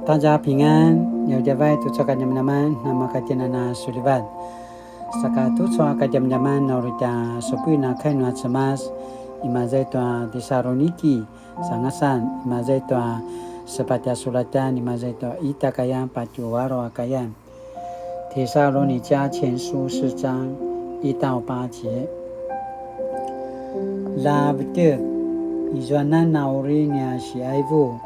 大家平安，有jawai tu cakap nyaman-nyaman nama katinana sulivat. Saka tu cakap nyaman norita sopui na kainua cemas imazai tua Tesaloniki sangasan imazai tua sepatia sulatan imazai tua ita kayan pacuwaro kayan. 帖撒罗尼迦前书4章1到8节。Lavde izuanan naurinya si aivu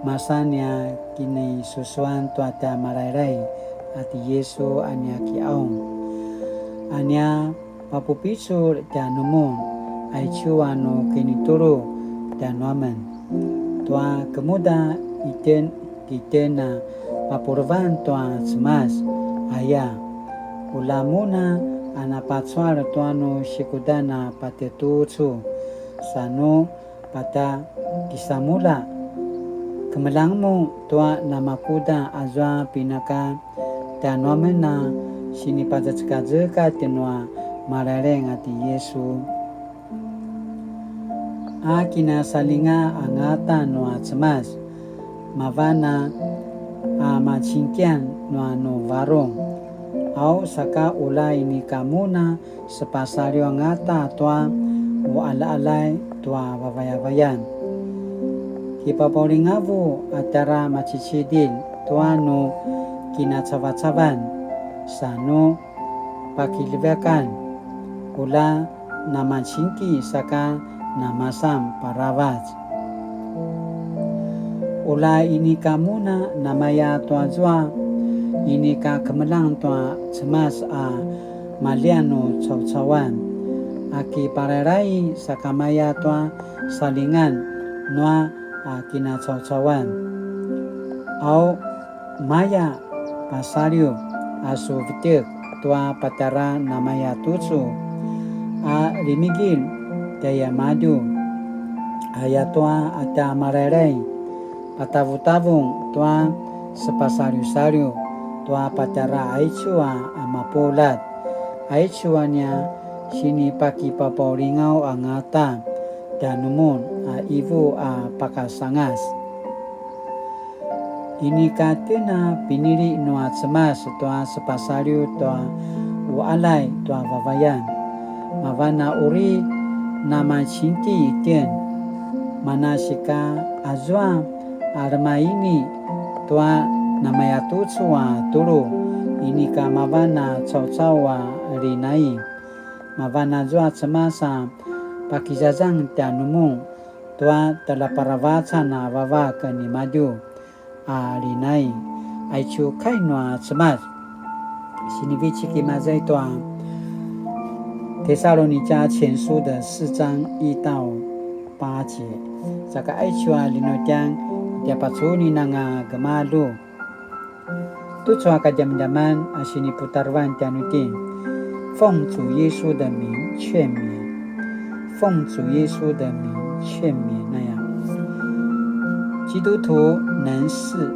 masanya kini susuan tuata marairai ati Yesu anya kiaung anya papupisu dan numun aichuano kini turu dan wamen tua kemuda iten kitena papurvan tua semas aya ulamuna anapatswar tuano shikudana patetutu sano pata kisamula kemelangmu tua namakuda azwa pinaka dan wamena sini pada cekazeka tenua marareng ati Yesu akina salinga angata noa cemas mavana macingkian noa no varong au saka ula ini kamuna sepasario ngata tua wa ala-alai tua vavaya-vayan Kipapolingavu atara macicidil tuano kinacavat-cavan sano pakilivakan ula namacingki saka namasam paravat ula ini kamuna namaya tua jua ini ka kemelang tua cemas maliano caw-cawan aki pararai sakamaya tua salingan noa kina caw-cawan au maya pasario asu vitek tua patara namaya tucu limigil daya madu aya tua ata mararai patavutavung tua sepasariu-sariu tua patara aichua amapolat aichuanya sini paki papaulingau angata dan numun ibu pakasangas ini katena pinili noa cemas tua sepasariu tua ualai tua vavayan mavana uri nama cinti iten manasika azwa arma ini tua namaya tucua tulu ini ka mavana caw-cawa rinai mavana jua cemasa pakizazang tianumung tua telah paravata na vava kani maju rinai aichu kainua cemas sini vici kimazai tua Tesaloni迦前书的4章1到8节 saka aichu linotiang tiapacuni nanga gemalu tu cua kajam-jaman sini putarwan tianutin 奉主耶稣的名劝勉奉主耶稣的名劝勉那样基督徒能是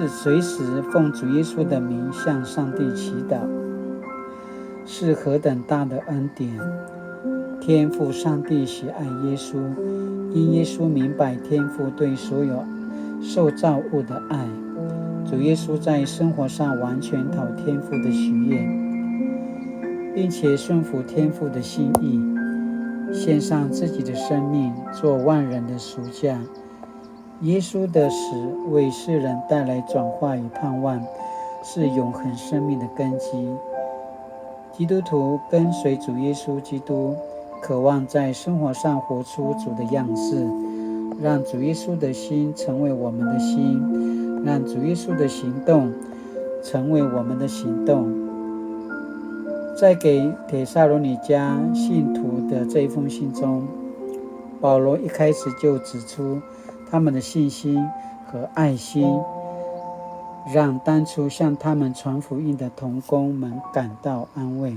随时奉主耶稣的名向上帝祈祷是何等大的恩典天父上帝喜爱耶稣因耶稣明白天父对所有受造物的爱主耶稣在生活上完全讨天父的喜悦并且顺服天父的心意献上自己的生命做万人的赎价耶稣的死为世人带来转化与盼望是永恒生命的根基基督徒跟随主耶稣基督渴望在生活上活出主的样式让主耶稣的心成为我们的心让主耶稣的行动成为我们的行动在给帖撒罗尼迦信徒的这一封信中保罗一开始就指出他们的信心和爱心让当初向他们传福音的同工们感到安慰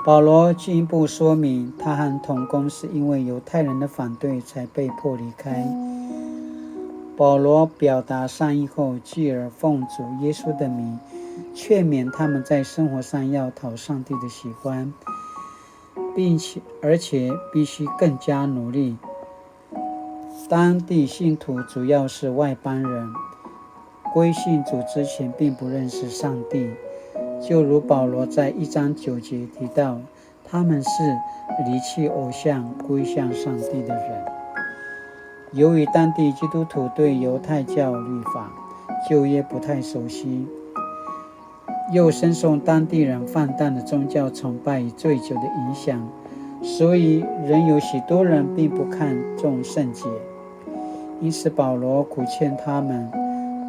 保罗进一步说明他和同工是因为犹太人的反对才被迫离开保罗表达善意后继而奉主耶稣的名劝勉他们在生活上要讨上帝的喜欢而且必须更加努力当地信徒主要是外邦人，归信主之前并不认识上帝，就如保罗在1章9节提到，他们是离弃偶像归向上帝的人。由于当地基督徒对犹太教律法旧约不太熟悉，又深受当地人放荡的宗教崇拜与醉酒的影响，所以仍有许多人并不看重圣洁。因此保罗苦劝他们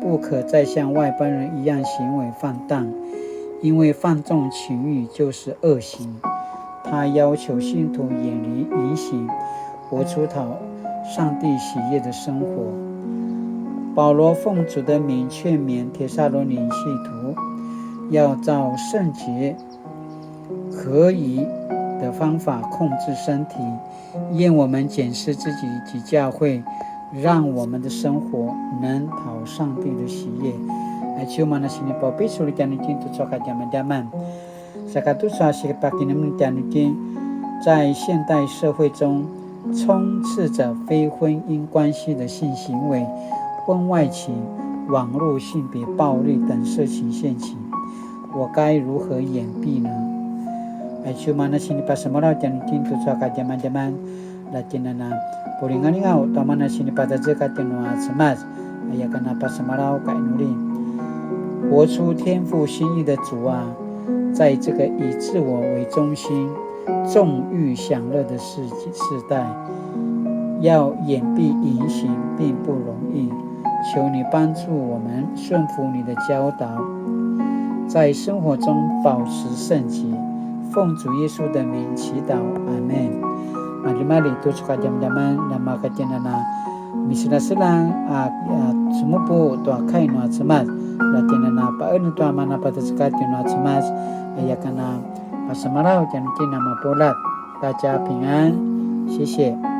不可再像外邦人一样行为放荡，因为放纵情欲就是恶行。他要求信徒远离淫行，活出讨上帝喜悦的生活。保罗奉主的名劝勉帖撒罗尼信徒要照圣洁合宜的方法控制身体。愿我们检视自己及教会，让我们的生活能讨上帝的喜悦。Ayo mana sini popi sulit yanukin tu sokat jaman-jaman. Sakatu suasi pakinam yanukin， 在现代社会中充斥着非婚姻关系的性行为、婚外情、网络性别暴力等色情陷阱，我该如何掩蔽呢？Ayo mana sini pasamara yanukin tu sokat jaman-jaman latinana puringalingaw tamana sini pada zakatinwa semas ayakana pasamarao kainuri。活出天父心意的主啊，在这个以自我为中心、纵欲享乐的世代，要掩蔽淫行并不容易。求你帮助我们顺服你的教导，在生活中保持圣洁。奉主耶稣的名祈祷，阿们。Mari-mari tu suka jam-jaman nama kajenana misila-silang sumupu tu akai no atsemas latinana paen tu amana pada sekati no atsemas ayakana pasamarau jankin nama polat，大家平安，谢谢。